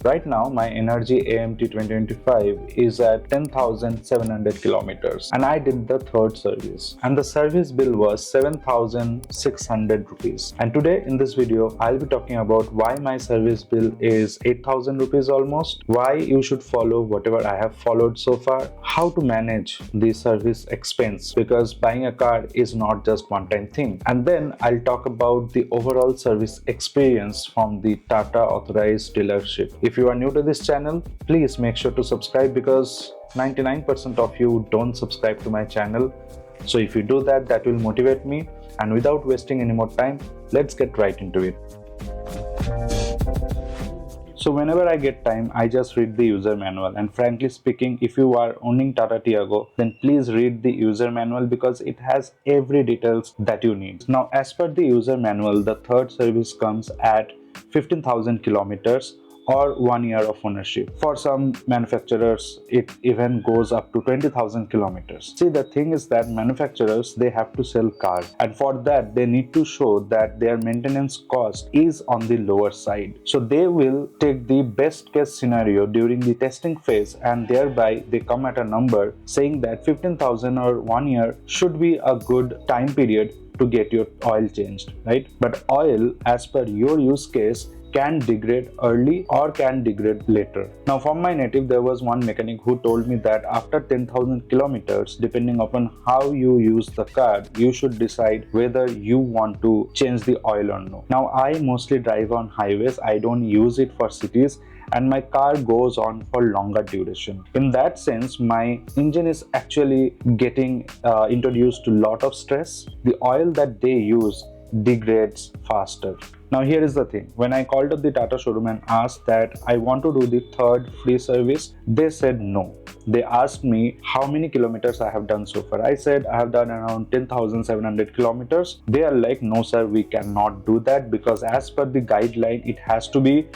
Right now, my NRG AMT 2025 is at 10,700 kilometers and I did the third service and the service bill was 7,600 rupees. And today in this video, I'll be talking about why my service bill is 8,000 rupees almost, why you should follow whatever I have followed so far, how to manage the service expense because buying a car is not just one-time thing. And then I'll talk about the overall service experience from the Tata authorized dealership. If you are new to this channel, please make sure to subscribe because 99% of you don't subscribe to my channel. So if you do that, that will motivate me. And without wasting any more time, let's get right into it. So whenever I get time, I just read the user manual, and frankly speaking, if you are owning Tata Tiago, then please read the user manual because it has every details that you need. Now, as per the user manual, the third service comes at 15,000 kilometers or 1 year of ownership. For some manufacturers, it even goes up to 20,000 kilometers. See, the thing is that manufacturers, they have to sell cars, and for that they need to show that their maintenance cost is on the lower side. So they will take the best case scenario during the testing phase, and thereby they come at a number saying that 15,000 or 1 year should be a good time period to get your oil changed, right? But oil, as per your use case, can degrade early or can degrade later. Now, from my native, there was one mechanic who told me that after 10,000 kilometers, depending upon how you use the car, you should decide whether you want to change the oil or no. Now, I mostly drive on highways. I don't use it for cities, and my car goes on for longer duration. In that sense, my engine is actually getting introduced to a lot of stress. The oil that they use degrades faster. Now here is the thing, when I called up the Tata showroom and asked that I want to do the third free service, they said no. They asked me how many kilometers I have done so far. I said I have done around 10,700 kilometers. They are like, no sir, we cannot do that because as per the guideline, it has to be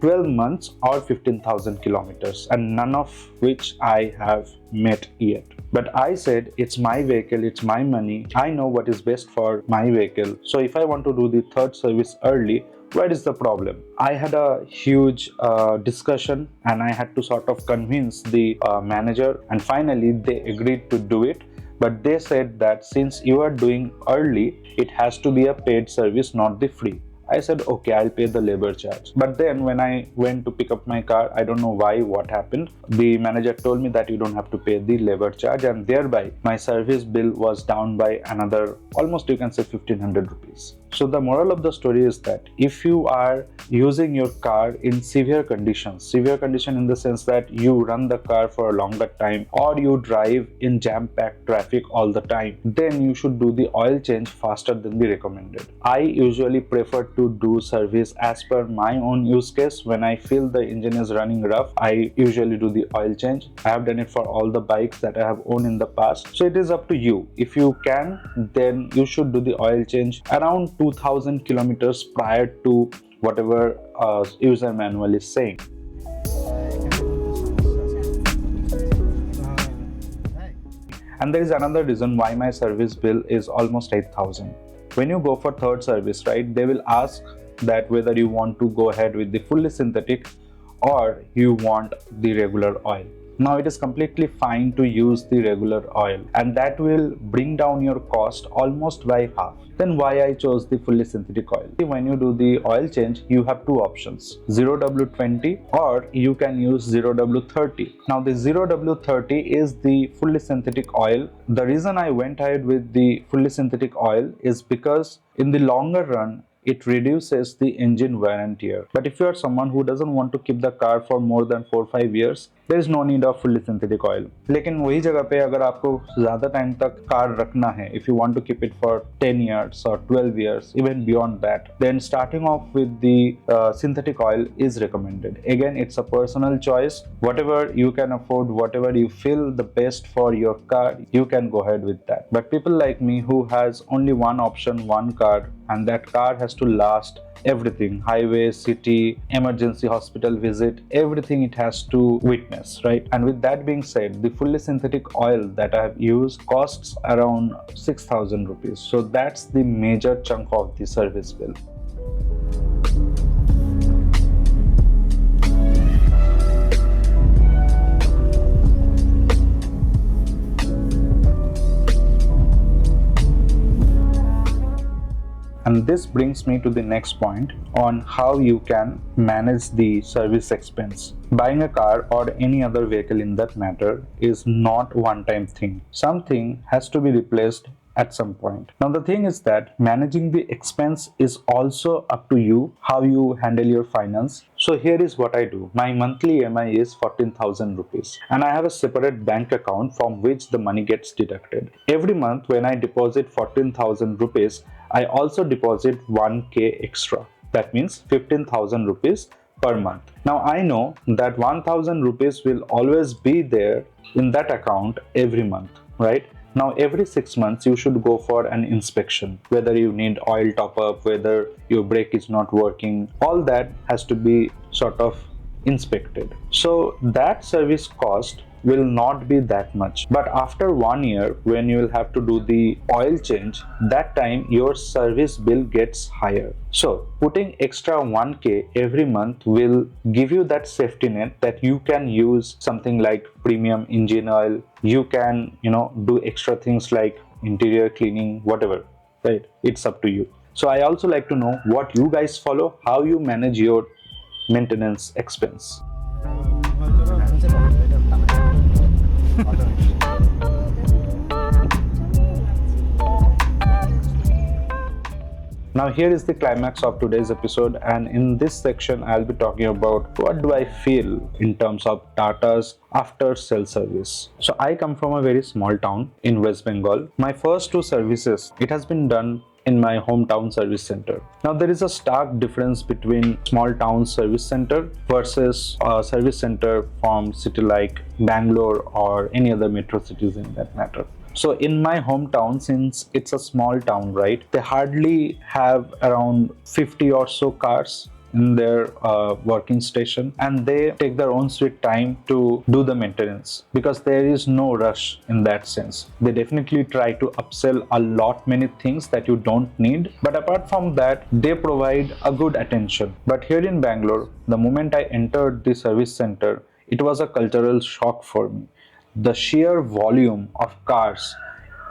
12 months or 15,000 kilometers, and none of which I have met yet. But I said, it's my vehicle, it's my money. I know what is best for my vehicle. So if I want to do the third service early, where is the problem? I had a huge discussion and I had to sort of convince the manager, and finally they agreed to do it. But they said that since you are doing early, it has to be a paid service, not the free. I said, okay, I'll pay the labor charge. But then when I went to pick up my car, I don't know why, what happened. The manager told me that you don't have to pay the labor charge, and thereby my service bill was down by another, almost you can say 1,500 rupees. So the moral of the story is that if you are using your car in severe condition in the sense that you run the car for a longer time or you drive in jam-packed traffic all the time, then you should do the oil change faster than the recommended. I usually prefer to do service as per my own use case. When I feel the engine is running rough, I usually do the oil change. I have done it for all the bikes that I have owned in the past. So it is up to you. If you can, then you should do the oil change around 2,000 kilometers prior to whatever user manual is saying. And there is another reason why my service bill is almost 8,000. When you go for third service, right, they will ask that whether you want to go ahead with the fully synthetic or you want the regular oil. Now it is completely fine to use the regular oil, and that will bring down your cost almost by half. Then why I chose the fully synthetic oil? When you do the oil change, you have two options, 0W20 or you can use 0W30. Now the 0W30 is the fully synthetic oil. The reason I went ahead with the fully synthetic oil is because in the longer run, it reduces the engine wear and tear. But if you are someone who doesn't want to keep the car for more than 4-5 years, there is no need of fully synthetic oil. लेकिन वही जगह पे अगर आपको ज़्यादा time तक car रखना है, if you want to keep it for 10 years or 12 years, even beyond that, then starting off with the synthetic oil is recommended. Again, it's a personal choice. Whatever you can afford, whatever you feel the best for your car, you can go ahead with that. But people like me who has only one option, one car, and that car has to last everything, highway, city, emergency hospital visit, everything it has to witness, right? And with that being said, the fully synthetic oil that I have used costs around 6,000 rupees. So that's the major chunk of the service bill. And this brings me to the next point on how you can manage the service expense. Buying a car or any other vehicle in that matter is not one-time thing. Something has to be replaced at some point. Now the thing is that managing the expense is also up to you, how you handle your finance. So here is what I do. My monthly EMI is 14,000 rupees and I have a separate bank account from which the money gets deducted. Every month when I deposit 14,000 rupees, I also deposit 1k extra. That means 15,000 rupees per month. Now I know that 1,000 rupees will always be there in that account every month, right? Now every 6 months you should go for an inspection, whether you need oil top up, whether your brake is not working, all that has to be sort of inspected. So that service cost will not be that much, but after 1 year when you will have to do the oil change, that time your service bill gets higher. So putting extra 1k every month will give you that safety net that you can use something like premium engine oil, you can do extra things like interior cleaning, whatever, right? It's up to you. So I also like to know what you guys follow, how you manage your maintenance expense. Now here is the climax of today's episode, and in this section I'll be talking about what do I feel in terms of Tata's after sale service. So I come from a very small town in West Bengal. My first 2 services, it has been done in my hometown service center. Now there is a stark difference between small town service center versus a service center from city like Bangalore or any other metro cities in that matter. So in my hometown, since it's a small town, right, they hardly have around 50 or so cars in their working station, and they take their own sweet time to do the maintenance because there is no rush in that sense. They definitely try to upsell a lot many things that you don't need, but apart from that they provide a good attention. But here in Bangalore, the moment I entered the service center, it was a cultural shock for me. The sheer volume of cars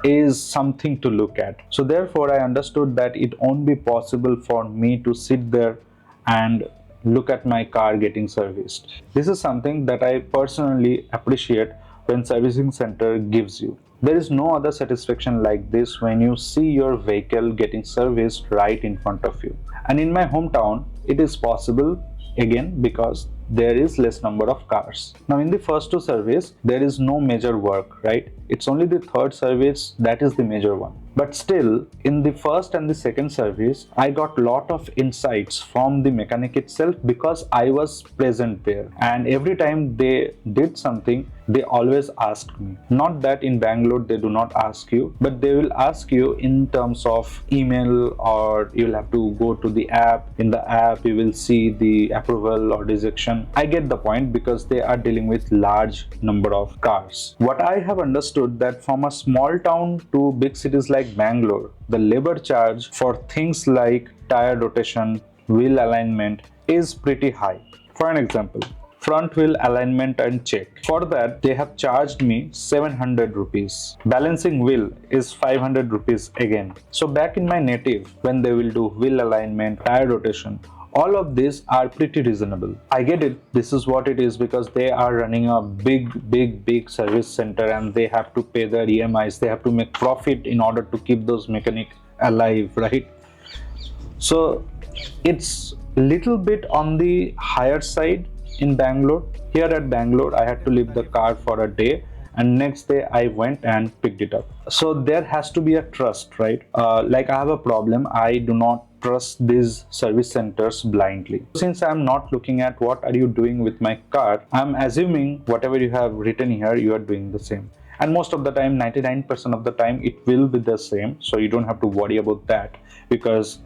is something to look at. So therefore I understood that it won't be possible for me to sit there and look at my car getting serviced. This is something that I personally appreciate when servicing center gives you. There is no other satisfaction like this when you see your vehicle getting serviced right in front of you. And in my hometown, it is possible again because there is less number of cars. Now in the first 2 service, there is no major work, right? It's only the 3rd service that is the major one. But still, in the first and the second service, I got lot of insights from the mechanic itself because I was present there. And every time they did something, they always asked me. Not that in Bangalore they do not ask you, but they will ask you in terms of email, or you'll have to go to the app. In the app, you will see the approval or rejection. I get the point because they are dealing with large number of cars. What I have understood that from a small town to big cities like Bangalore, the labor charge for things like tire rotation, wheel alignment is pretty high. For an example, front wheel alignment and check. For that, they have charged me 700 rupees. Balancing wheel is 500 rupees again. So back in my native, when they will do wheel alignment, tire rotation, all of these are pretty reasonable. I get it, this is what it is because they are running a big service center and they have to pay their EMIs, they have to make profit in order to keep those mechanics alive, right? So it's little bit on the higher side in Bangalore. Here at Bangalore, I had to leave the car for a day and next day I went and picked it up. So there has to be a trust, right? Like I have a problem, I do not trust these service centers blindly. Since I'm not looking at what are you doing with my car, I'm assuming whatever you have written here, you are doing the same. And most of the time, 99% of the time, it will be the same. So you don't have to worry about that, because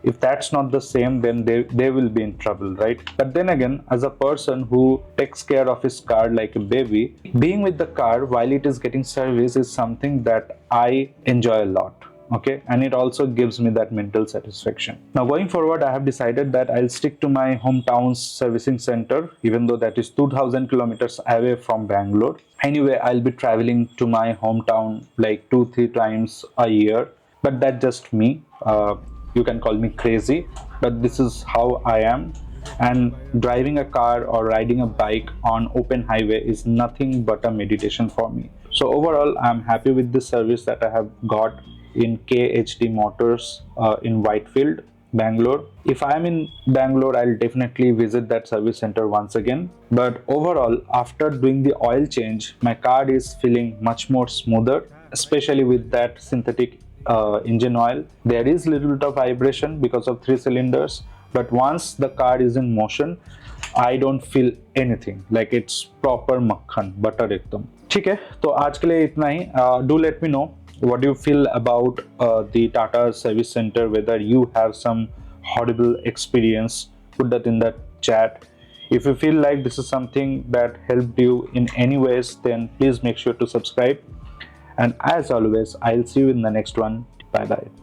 if that's not the same, then they will be in trouble, right? But then again, as a person who takes care of his car like a baby, being with the car while it is getting service is something that I enjoy a lot. Okay, and it also gives me that mental satisfaction. Now going forward, I have decided that I'll stick to my hometown's servicing center, even though that is 2000 kilometers away from Bangalore. Anyway, I'll be traveling to my hometown like 2-3 times a year, but that's just me. you can call me crazy, but this is how I am. And driving a car or riding a bike on open highway is nothing but a meditation for me. So overall, I'm happy with the service that I have got in KHD Motors in Whitefield, Bangalore. If I'm in Bangalore, I'll definitely visit that service center once again. But overall, after doing the oil change, my car is feeling much more smoother, especially with that synthetic engine oil. There is little bit of vibration because of 3 cylinders, but once the car is in motion, I don't feel anything. Like it's proper makhan butter एकदम. ठीक है, तो आज के लिए इतना ही. Do let me know what you feel about the Tata service center, whether you have some horrible experience. Put that in the chat. If you feel like this is something that helped you in any ways, then please make sure to subscribe. And as always, I'll see you in the next one. Bye bye.